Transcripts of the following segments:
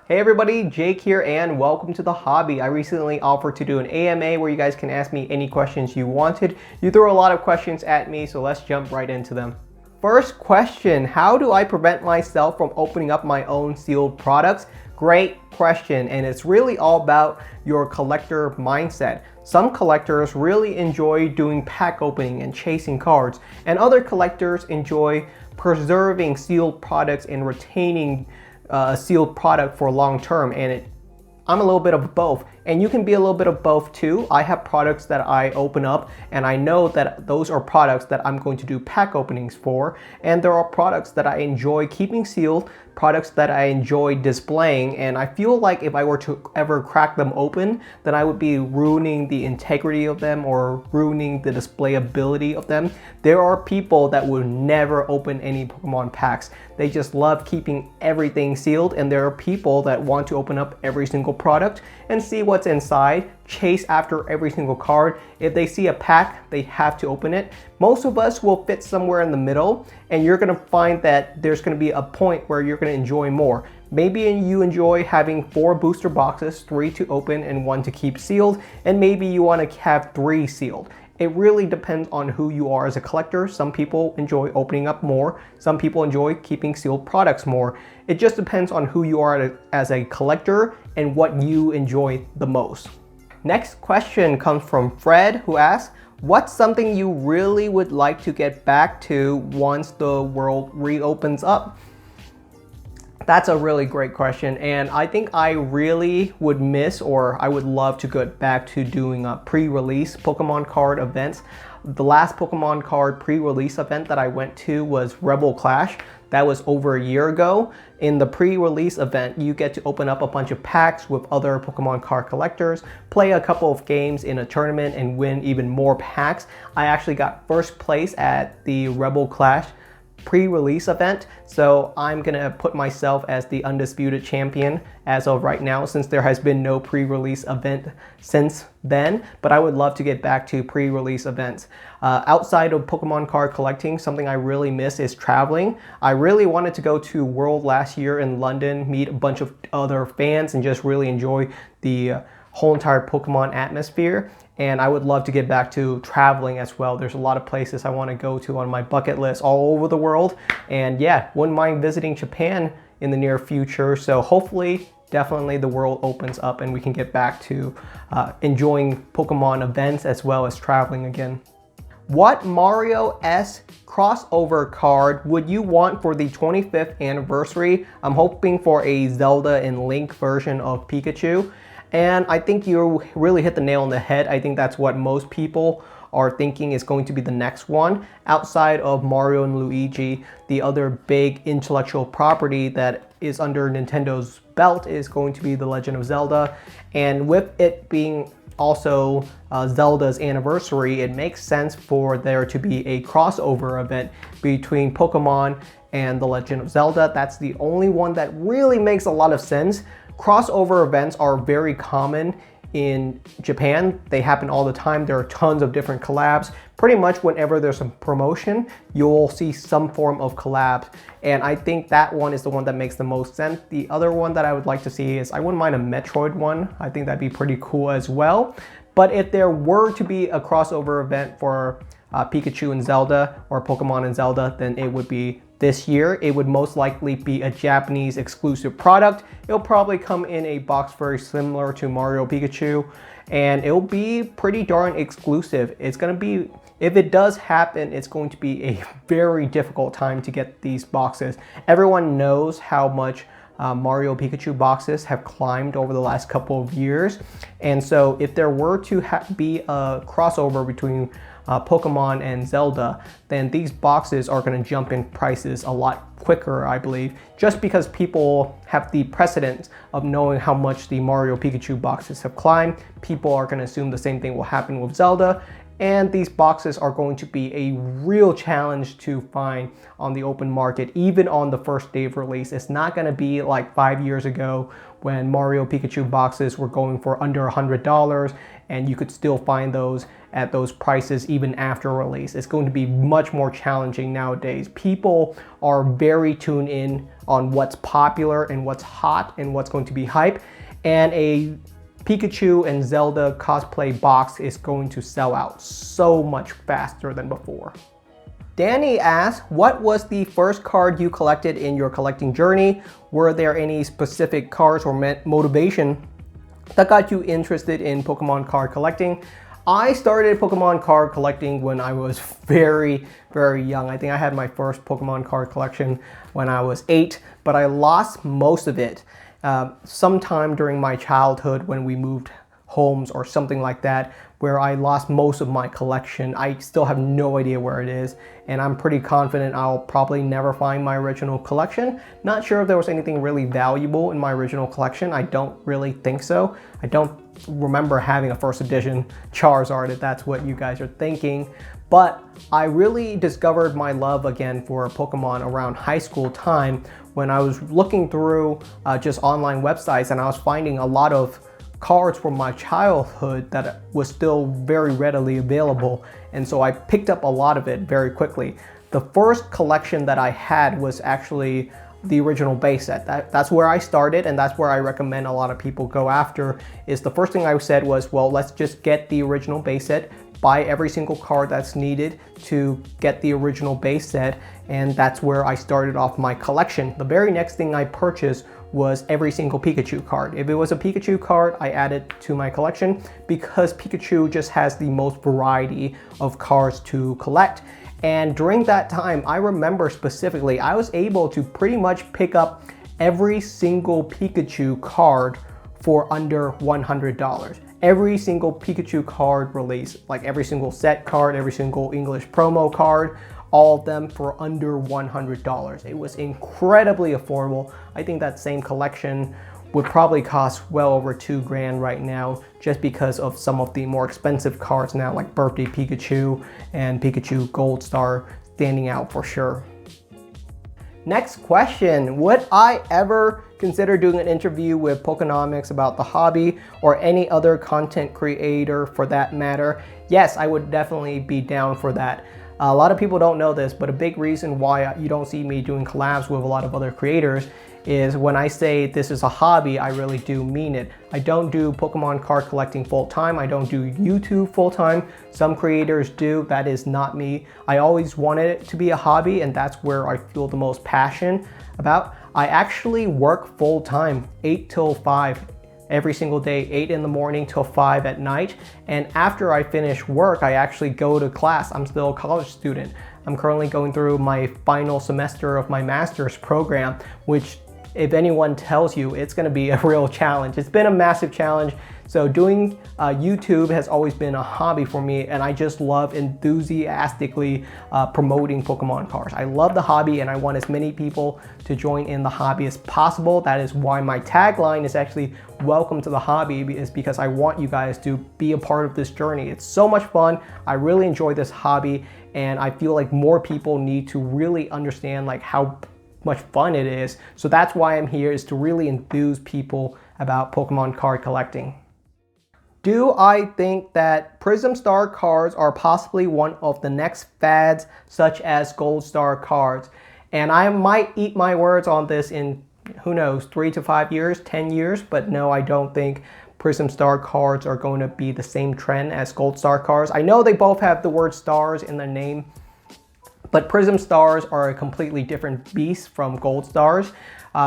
Hey everybody, Jake here and welcome to the hobby. I recently offered to do an AMA where you guys can ask me any questions you wanted. You threw a lot of questions at me, so let's jump right into them. First question, how do I prevent myself from opening up my own sealed products? Great question, and it's really all about your collector mindset. Some collectors really enjoy doing pack opening and chasing cards, and other collectors enjoy preserving sealed products and retaining a sealed product for long term, and I'm a little bit of both, and you can be a little bit of both too. I have products that I open up and I know that those are products that I'm going to do pack openings for, and there are products that I enjoy keeping sealed, products that I enjoy displaying, and I feel like if I were to ever crack them open, then I would be ruining the integrity of them or ruining the displayability of them. There are people that will never open any Pokemon packs. They just love keeping everything sealed, and there are people that want to open up every single product and see what's inside, chase after every single card. If they see a pack, they have to open it. Most of us will fit somewhere in the middle, and you're gonna find that there's gonna be a point where you're gonna enjoy more. Maybe you enjoy having 4 booster boxes, 3 to open and 1 to keep sealed, and maybe you wanna have 3 sealed. It really depends on who you are as a collector. Some people enjoy opening up more. Some people enjoy keeping sealed products more. It just depends on who you are as a collector and what you enjoy the most. Next question comes from Fred, who asks, what's something you really would like to get back to once the world reopens up? That's a really great question, and I think I really would miss, or I would love to get back to doing pre-release Pokemon card events. The last Pokemon card pre-release event that I went to was Rebel Clash. That was over a year ago. In the pre-release event, you get to open up a bunch of packs with other Pokemon card collectors, play a couple of games in a tournament, and win even more packs. I actually got first place at the Rebel Clash pre-release event, so I'm gonna put myself as the undisputed champion as of right now, since there has been no pre-release event since then. But I would love to get back to pre-release events. Outside of Pokemon card collecting, something I really miss is traveling. I really wanted to go to World last year in London, meet a bunch of other fans, and just really enjoy the whole entire Pokemon atmosphere. And I would love to get back to traveling as well. There's a lot of places I want to go to on my bucket list all over the world. And yeah, wouldn't mind visiting Japan in the near future. So hopefully, definitely the world opens up and we can get back to enjoying Pokemon events as well as traveling again. What Mario S crossover card would you want for the 25th anniversary? I'm hoping for a Zelda and Link version of Pikachu. And I think you really hit the nail on the head. I think that's what most people are thinking is going to be the next one. Outside of Mario and Luigi, the other big intellectual property that is under Nintendo's belt is going to be The Legend of Zelda. And with it being also Zelda's anniversary, it makes sense for there to be a crossover event between Pokemon and The Legend of Zelda. That's the only one that really makes a lot of sense. Crossover events are very common in Japan. They happen all the time. There are tons of different collabs. Pretty much whenever there's a promotion, you'll see some form of collab. And I think that one is the one that makes the most sense. The other one that I would like to see is, I wouldn't mind a Metroid one. I think that'd be pretty cool as well. But if there were to be a crossover event for Pikachu and Zelda or Pokemon and Zelda, then it would be this year. It would most likely be a Japanese exclusive product. It'll probably come in a box very similar to Mario Pikachu, and it'll be pretty darn exclusive. It's gonna be, if it does happen, it's going to be a very difficult time to get these boxes. Everyone knows how much Mario Pikachu boxes have climbed over the last couple of years. And so if there were to be a crossover between Pokemon and Zelda, then these boxes are going to jump in prices a lot quicker, I believe, just because people have the precedent of knowing how much the Mario Pikachu boxes have climbed. People are going to assume the same thing will happen with Zelda. and these boxes are going to be a real challenge to find on the open market, even on the first day of release. It's not going to be like 5 years ago when Mario Pikachu boxes were going for under $100 and you could still find those at those prices even after release. It's going to be much more challenging nowadays. People are very tuned in on what's popular and what's hot and what's going to be hype, and a Pikachu and Zelda cosplay box is going to sell out so much faster than before. Danny asks, what was the first card you collected in your collecting journey? Were there any specific cards or motivation that got you interested in Pokemon card collecting? I started Pokemon card collecting when I was very, very young. I think I had my first Pokemon card collection when I was 8, but I lost most of it sometime during my childhood when we moved homes or something like that, where I lost most of my collection. I still have no idea where it is, and I'm pretty confident I'll probably never find my original collection. Not sure if there was anything really valuable in my original collection. I don't really think so. I don't remember having a first edition Charizard, if that's what you guys are thinking. But I really discovered my love again for Pokemon around high school time when I was looking through just online websites, and I was finding a lot of cards from my childhood that was still very readily available, and so I picked up a lot of it very quickly. The first collection that I had was actually the original base set. That's where I started, and that's where I recommend a lot of people go after. Is the first thing I said was, well, let's just get the original base set, buy every single card that's needed to get the original base set, and that's where I started off my collection. The very next thing I purchased was every single Pikachu card. If it was a Pikachu card, I added to my collection because Pikachu just has the most variety of cards to collect. And during that time, I remember specifically, I was able to pretty much pick up every single Pikachu card for under $100. Every single Pikachu card release, like every single set card, every single English promo card, all of them for under $100. It was incredibly affordable. I think that same collection would probably cost well over $2,000 right now, just because of some of the more expensive cards now, like Birthday Pikachu and Pikachu Gold Star standing out for sure. Next question, would I ever consider doing an interview with Pokenomics about the hobby or any other content creator for that matter? Yes, I would definitely be down for that. A lot of people don't know this, but a big reason why you don't see me doing collabs with a lot of other creators is when I say this is a hobby, I really do mean it. I don't do Pokemon card collecting full time. I don't do YouTube full time. Some creators do. That is not me. I always wanted it to be a hobby, and that's where I feel the most passion about. I actually work full time, 8 till 5. Every single day, 8 in the morning till 5 at night. And after I finish work, I actually go to class. I'm still a college student. I'm currently going through my final semester of my master's program, which if anyone tells you, it's gonna be a real challenge. It's been a massive challenge. So doing YouTube has always been a hobby for me, and I just love enthusiastically promoting Pokemon cards. I love the hobby, and I want as many people to join in the hobby as possible. That is why my tagline is actually welcome to the hobby, is because I want you guys to be a part of this journey. It's so much fun. I really enjoy this hobby, and I feel like more people need to really understand like how much fun it is. So that's why I'm here, is to really enthuse people about Pokemon card collecting. Do I think that Prism Star cards are possibly one of the next fads, such as Gold Star cards? And I might eat my words on this in, who knows, 3 to 5 years, 10 years, but no, I don't think Prism Star cards are going to be the same trend as Gold Star cards. I know they both have the word stars in their name, but Prism Stars are a completely different beast from Gold Stars.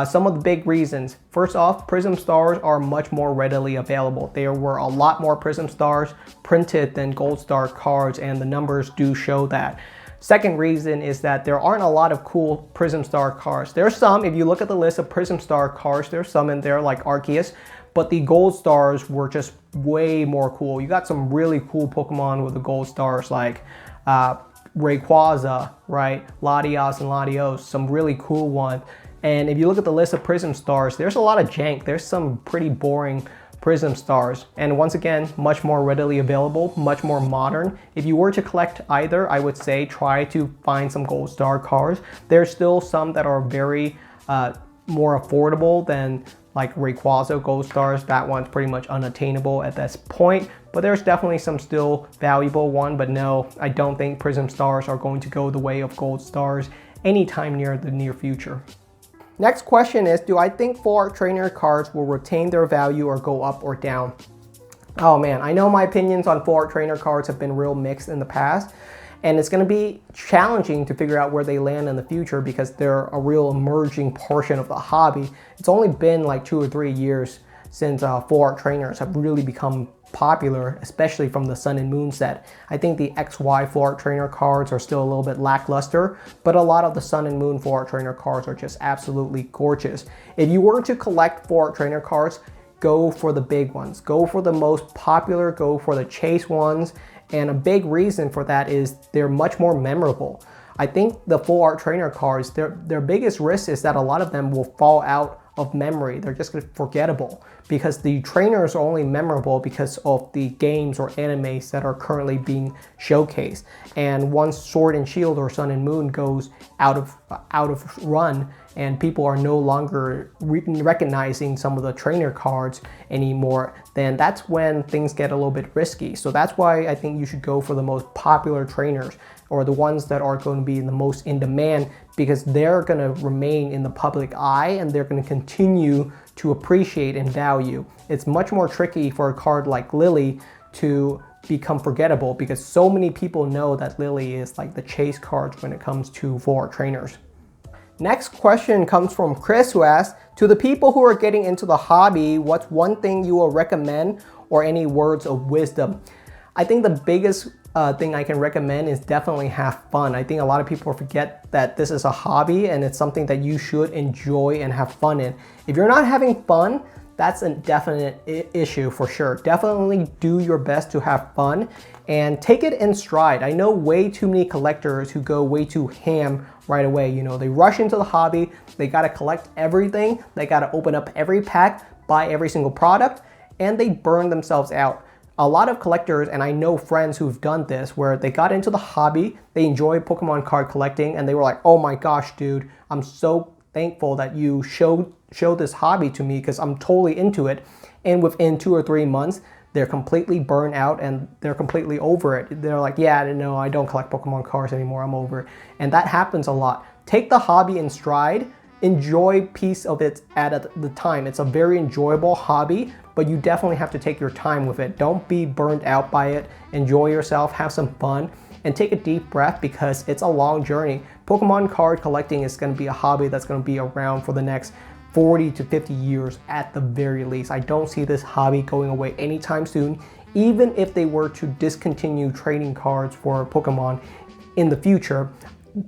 Some of the big reasons. First off, Prism Stars are much more readily available. There were a lot more Prism Stars printed than Gold Star cards, and the numbers do show that. Second reason is that there aren't a lot of cool Prism Star cards. There's some, if you look at the list of Prism Star cards, there's some in there like Arceus, but the Gold Stars were just way more cool. You got some really cool Pokemon with the Gold Stars like Rayquaza, right? Latias and Latios, some really cool ones. And if you look at the list of Prism Stars, there's a lot of jank. There's some pretty boring Prism stars. And once again, much more readily available, much more modern. If you were to collect either, I would say try to find some gold star cards. There's still some that are very more affordable than like Rayquaza gold stars. That one's pretty much unattainable at this point, but there's definitely some still valuable one. But no, I don't think Prism stars are going to go the way of gold stars anytime near the near future. Next question is, do I think full art trainer cards will retain their value or go up or down? Oh man, I know my opinions on full art trainer cards have been real mixed in the past, and it's going to be challenging to figure out where they land in the future because they're a real emerging portion of the hobby. It's only been like 2 or 3 years since full art trainers have really become popular, especially from the Sun and Moon set. I think the XY full art trainer cards are still a little bit lackluster, but a lot of the Sun and Moon full art trainer cards are just absolutely gorgeous. If you were to collect full art trainer cards, go for the big ones. Go for the most popular, go for the chase ones. And a big reason for that is they're much more memorable. I think the full art trainer cards, their biggest risk is that a lot of them will fall out of memory. They're just forgettable because the trainers are only memorable because of the games or animes that are currently being showcased. And once Sword and Shield or Sun and Moon goes out of run and people are no longer recognizing some of the trainer cards anymore, then that's when things get a little bit risky. So that's why I think you should go for the most popular trainers, or the ones that are going to be the most in demand, because they're going to remain in the public eye and they're going to continue to appreciate and value. It's much more tricky for a card like Lily to become forgettable because so many people know that Lily is like the chase cards when it comes to full art trainers. Next question comes from Chris, who asks, to the people who are getting into the hobby, what's one thing you will recommend or any words of wisdom? I think the biggest thing I can recommend is definitely have fun. I think a lot of people forget that this is a hobby and it's something that you should enjoy and have fun in. If you're not having fun, that's a definite issue for sure. Definitely do your best to have fun and take it in stride. I know way too many collectors who go way too ham right away. You know, they rush into the hobby, they gotta collect everything, they gotta open up every pack, buy every single product, and they burn themselves out. A lot of collectors, and I know friends who've done this, where they got into the hobby, they enjoy Pokemon card collecting, and they were like, oh my gosh, dude, I'm so thankful that you showed this hobby to me because I'm totally into it. And within 2 or 3 months, they're completely burnt out and they're completely over it. They're like, yeah, no, I don't collect Pokemon cards anymore, I'm over it. And that happens a lot. Take the hobby in stride, enjoy piece of it at the time. It's a very enjoyable hobby, but you definitely have to take your time with it. Don't be burnt out by it. Enjoy yourself, have some fun, and take a deep breath because it's a long journey. Pokemon card collecting is going to be a hobby that's going to be around for the next 40 to 50 years at the very least. I don't see this hobby going away anytime soon. Even if they were to discontinue trading cards for Pokemon in the future,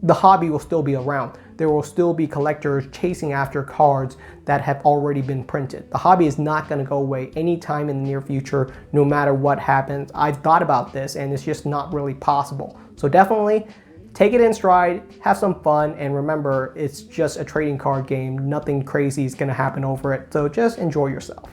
the hobby will still be around. There will still be collectors chasing after cards that have already been printed. The hobby is not going to go away anytime in the near future, no matter what happens. I've thought about this and it's just not really possible. So definitely take it in stride, have some fun, and remember, it's just a trading card game. Nothing crazy is going to happen over it, so just enjoy yourself.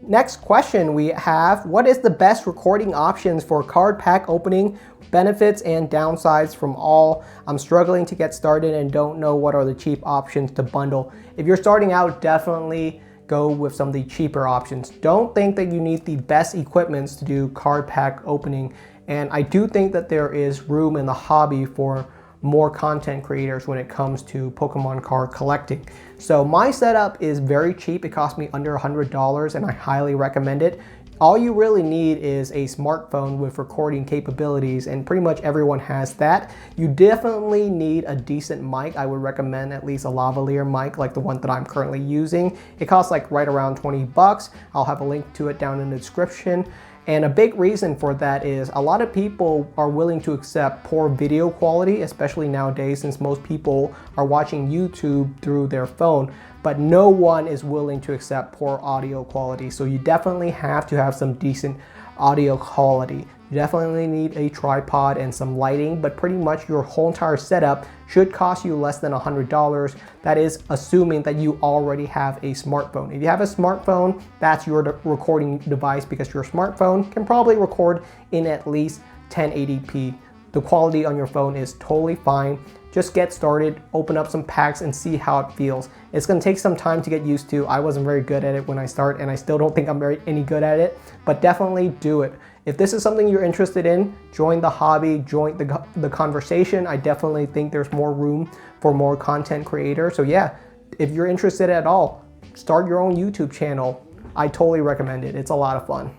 Next question we have, what is the best recording options for card pack opening, benefits and downsides from all? I'm struggling to get started and don't know what are the cheap options to bundle. If you're starting out, definitely go with some of the cheaper options. Don't think that you need the best equipments to do card pack opening. And I do think that there is room in the hobby for more content creators when it comes to Pokemon card collecting. So my setup is very cheap. It cost me under $100 and I highly recommend it. All you really need is a smartphone with recording capabilities, and pretty much everyone has that. You definitely need a decent mic. I would recommend at least a lavalier mic like the one that I'm currently using. It costs like right around 20 bucks. I'll have a link to it down in the description. And a big reason for that is a lot of people are willing to accept poor video quality, especially nowadays since most people are watching YouTube through their phone, but no one is willing to accept poor audio quality. So you definitely have to have some decent audio quality You definitely need a tripod and some lighting, but pretty much your whole entire setup should cost you less than $100. That is assuming that you already have a smartphone. If you have a smartphone, that's your recording device, because your smartphone can probably record in at least 1080p. The quality on your phone is totally fine. Just get started, open up some packs and see how it feels. It's gonna take some time to get used to. I wasn't very good at it when I started, and I still don't think I'm any good at it, but definitely do it. If this is something you're interested in, join the hobby, join the conversation. I definitely think there's more room for more content creators. So yeah, if you're interested at all, start your own YouTube channel. I totally recommend it. It's a lot of fun.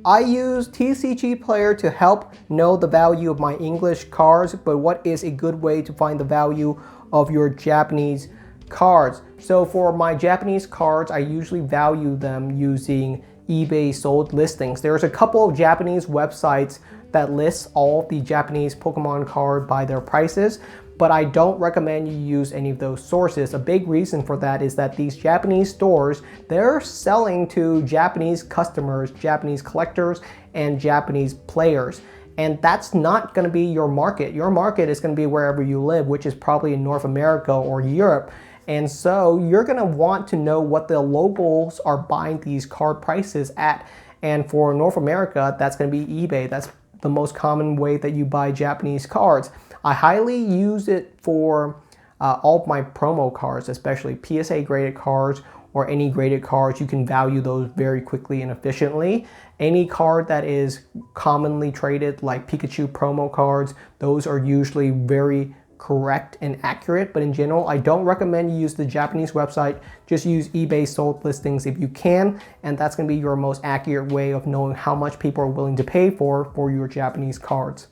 I use TCG Player to help know the value of my English cards, but what is a good way to find the value of your Japanese cards? So for my Japanese cards, I usually value them using eBay sold listings. There's a couple of Japanese websites that list all the Japanese Pokemon cards by their prices, but I don't recommend you use any of those sources. A big reason for that is that these Japanese stores, they're selling to Japanese customers, Japanese collectors, and Japanese players. And that's not gonna be your market. Your market is gonna be wherever you live, which is probably in North America or Europe. And so you're gonna want to know what the locals are buying these card prices at. And for North America, that's gonna be eBay. That's the most common way that you buy Japanese cards. I highly use it for all of my promo cards, especially PSA graded cards or any graded cards. You can value those very quickly and efficiently. Any card that is commonly traded, like Pikachu promo cards, those are usually very correct and accurate, but in general, I don't recommend you use the Japanese website. Just use eBay sold listings if you can, and that's gonna be your most accurate way of knowing how much people are willing to pay for your Japanese cards.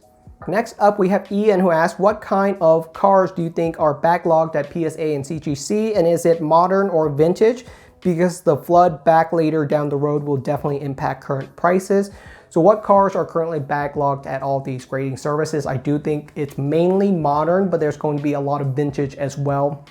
Next up, we have Ian, who asked, what kind of cards do you think are backlogged at PSA and CGC, and is it modern or vintage? Because the flood back later down the road will definitely impact current prices. So what cars are currently backlogged at all these grading services? I do think it's mainly modern, but there's going to be a lot of vintage as well.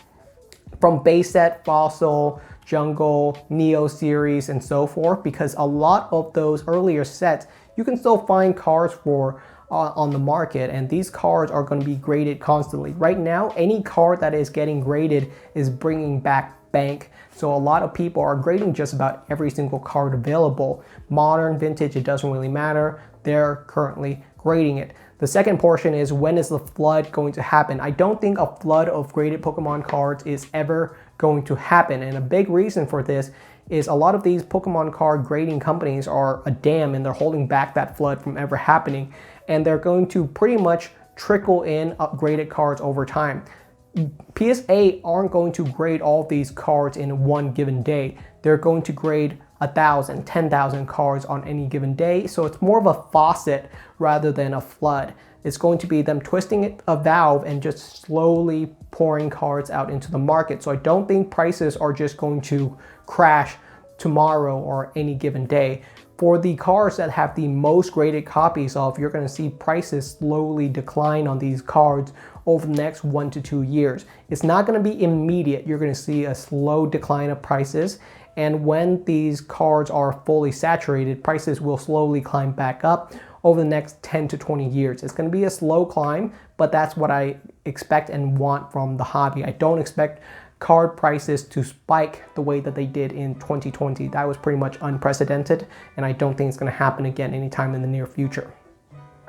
From base set, fossil, jungle, neo series, and so forth, because a lot of those earlier sets, you can still find cars for on the market, and these cards are going to be graded constantly. Right now, any card that is getting graded is bringing back bank. So a lot of people are grading just about every single card available. Modern, vintage, it doesn't really matter. They're currently grading it. The second portion is, when is the flood going to happen? I don't think a flood of graded Pokemon cards is ever going to happen. And a big reason for this is a lot of these Pokemon card grading companies are a dam, and they're holding back that flood from ever happening. And they're going to pretty much trickle in upgraded cards over time. PSA aren't going to grade all of these cards in one given day. They're going to grade 1,000, 10,000 cards on any given day. So it's more of a faucet rather than a flood. It's going to be them twisting a valve and just slowly pouring cards out into the market. So I don't think prices are just going to crash tomorrow or any given day. For the cards that have the most graded copies of, you're going to see prices slowly decline on these cards over the next 1 to 2 years. It's not going to be immediate. You're going to see a slow decline of prices. And when these cards are fully saturated, prices will slowly climb back up over the next 10 to 20 years. It's going to be a slow climb, but that's what I expect and want from the hobby. I don't expect card prices to spike the way that they did in 2020. That was pretty much unprecedented, and I don't think it's going to happen again anytime in the near future.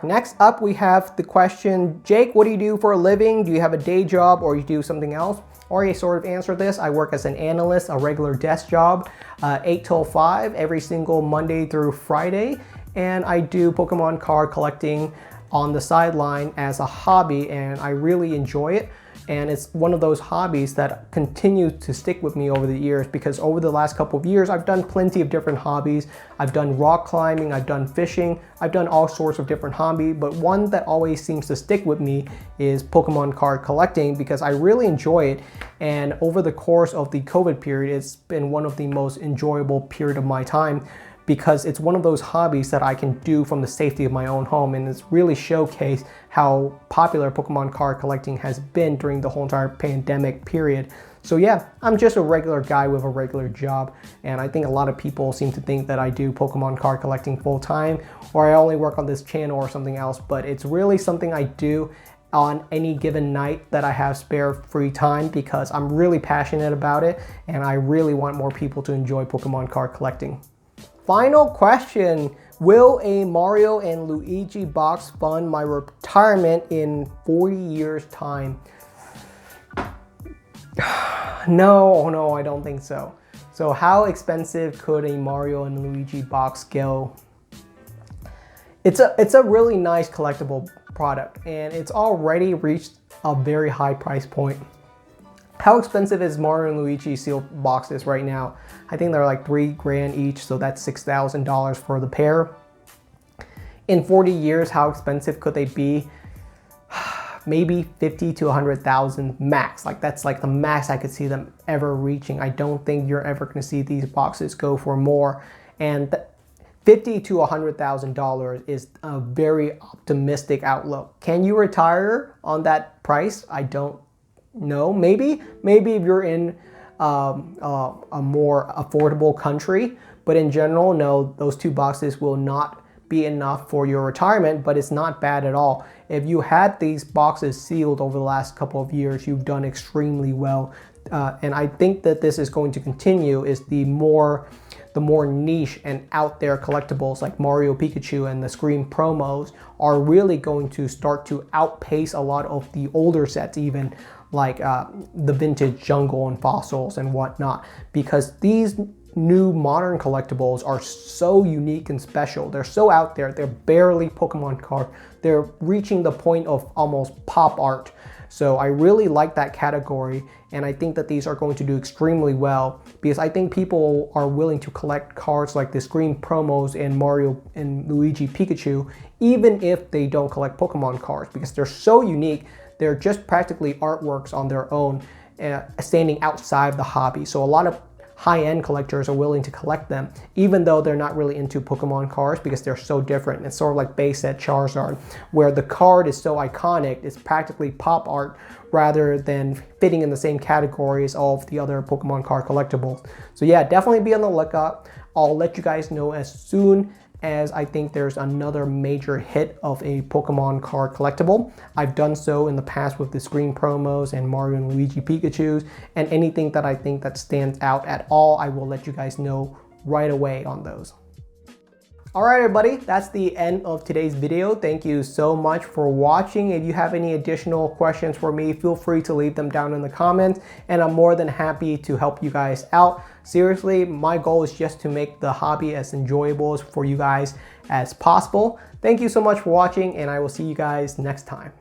Next up, we have the question, Jake, what do you do for a living? Do you have a day job or you do something else? Or you sort of answer this. I work as an analyst, a regular desk job, 8 till 5 every single Monday through Friday. And I do Pokemon card collecting on the sideline as a hobby, and I really enjoy it. And it's one of those hobbies that continues to stick with me over the years, because over the last couple of years, I've done plenty of different hobbies. I've done rock climbing, I've done fishing, I've done all sorts of different hobbies, but one that always seems to stick with me is Pokemon card collecting, because I really enjoy it. And over the course of the COVID period, it's been one of the most enjoyable period of my time, because it's one of those hobbies that I can do from the safety of my own home, and it's really showcased how popular Pokemon card collecting has been during the whole entire pandemic period. So yeah, I'm just a regular guy with a regular job, and I think a lot of people seem to think that I do Pokemon card collecting full time, or I only work on this channel or something else, but it's really something I do on any given night that I have spare free time, because I'm really passionate about it and I really want more people to enjoy Pokemon card collecting. Final question, will a Mario and Luigi box fund my retirement in 40 years time? No, I don't think so. So how expensive could a Mario and Luigi box go? It's a really nice collectible product, and it's already reached a very high price point. How expensive is Mario and Luigi sealed boxes right now? I think they're like $3 grand each, so that's $6,000 for the pair. In 40 years, how expensive could they be? Maybe 50 to 100,000 max. Like that's like the max I could see them ever reaching. I don't think you're ever going to see these boxes go for more. And $50 to $100,000 is a very optimistic outlook. Can you retire on that price? I don't know. Maybe if you're in a more affordable country, but in general, no, those two boxes will not be enough for your retirement, but it's not bad at all. If you had these boxes sealed over the last couple of years, you've done extremely well. And I think that this is going to continue, is the more niche and out there collectibles like Mario Pikachu and the Scream promos are really going to start to outpace a lot of the older sets, even like the vintage Jungle and Fossils and whatnot, because these new modern collectibles are so unique and special. They're so out there. They're barely Pokemon card. They're reaching the point of almost pop art. So I really like that category, and I think that these are going to do extremely well, because I think people are willing to collect cards like the Scream promos and Mario and Luigi Pikachu, even if they don't collect Pokemon cards, because they're so unique. They're just practically artworks on their own, standing outside the hobby. So a lot of high-end collectors are willing to collect them, even though they're not really into Pokemon cards, because they're so different. It's sort of like base set Charizard, where the card is so iconic, it's practically pop art rather than fitting in the same category as all of the other Pokemon card collectibles. So yeah, definitely be on the lookout. I'll let you guys know as soon as I think there's another major hit of a Pokemon card collectible. I've done so in the past with the Screen promos and Mario and Luigi Pikachus, and anything that I think that stands out at all, I will let you guys know right away on those. Alright everybody, that's the end of today's video. Thank you so much for watching. If you have any additional questions for me, feel free to leave them down in the comments, and I'm more than happy to help you guys out. Seriously, my goal is just to make the hobby as enjoyable for you guys as possible. Thank you so much for watching, and I will see you guys next time.